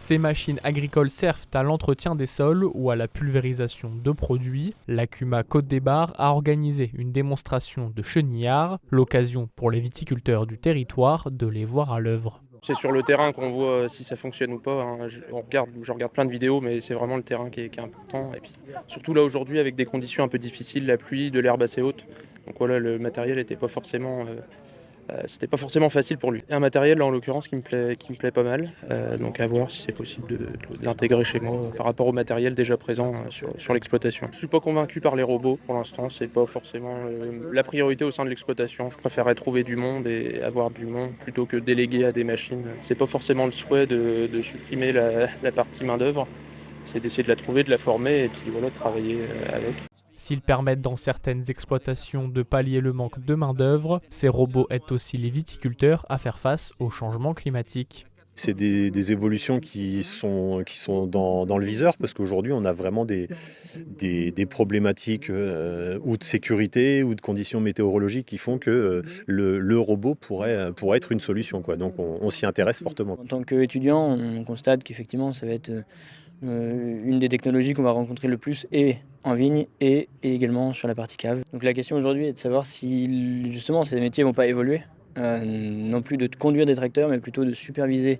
Ces machines agricoles servent à l'entretien des sols ou à la pulvérisation de produits. L'Acuma Côte-des-Barres a organisé une démonstration de chenillards, l'occasion pour les viticulteurs du territoire de les voir à l'œuvre. C'est sur le terrain qu'on voit si ça fonctionne ou pas, hein. Je regarde plein de vidéos, mais c'est vraiment le terrain qui est important. Et puis, surtout là aujourd'hui avec des conditions un peu difficiles, la pluie, de l'herbe assez haute. Donc voilà, le matériel n'était pas forcément, c'était pas forcément facile pour lui. Et un matériel là, en l'occurrence qui me plaît pas mal, donc à voir si c'est possible de l'intégrer chez moi par rapport au matériel déjà présent sur l'exploitation. Je suis pas convaincu par les robots pour l'instant, c'est pas forcément la priorité au sein de l'exploitation. Je préférerais trouver du monde et avoir du monde plutôt que déléguer à des machines. C'est pas forcément le souhait de supprimer la partie main d'œuvre, c'est d'essayer de la trouver, de la former et puis voilà, de travailler avec. S'ils permettent dans certaines exploitations de pallier le manque de main-d'œuvre, ces robots aident aussi les viticulteurs à faire face au changement climatique. C'est des évolutions qui sont dans le viseur parce qu'aujourd'hui on a vraiment des problématiques ou de sécurité ou de conditions météorologiques qui font que le robot pourrait être une solution, quoi. Donc on s'y intéresse fortement. En tant qu'étudiant, on constate qu'effectivement ça va être une des technologies qu'on va rencontrer le plus et en vigne et également sur la partie cave. Donc la question aujourd'hui est de savoir si justement ces métiers ne vont pas évoluer, non plus de conduire des tracteurs mais plutôt de superviser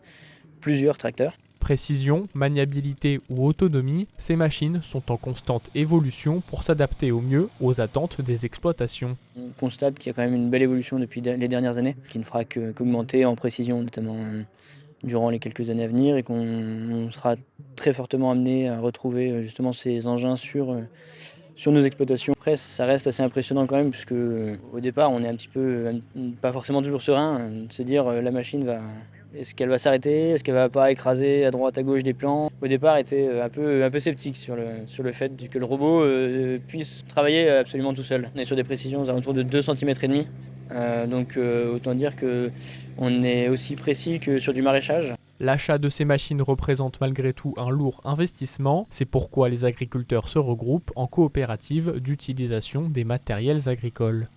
plusieurs tracteurs. Précision, maniabilité ou autonomie, ces machines sont en constante évolution pour s'adapter au mieux aux attentes des exploitations. On constate qu'il y a quand même une belle évolution depuis les dernières années qui ne fera qu'augmenter en précision notamment durant les quelques années à venir et qu'on sera très fortement amené à retrouver justement ces engins sur nos exploitations. Après, ça reste assez impressionnant quand même puisque au départ, on est un petit peu pas forcément toujours serein de se dire la machine est-ce qu'elle va s'arrêter, est-ce qu'elle va pas écraser à droite à gauche des plants. Au départ, était un peu sceptique sur le fait que le robot puisse travailler absolument tout seul. On est sur des précisions aux alentours de 2,5 cm. Donc autant dire qu'on est aussi précis que sur du maraîchage. L'achat de ces machines représente malgré tout un lourd investissement. C'est pourquoi les agriculteurs se regroupent en coopérative d'utilisation des matériels agricoles.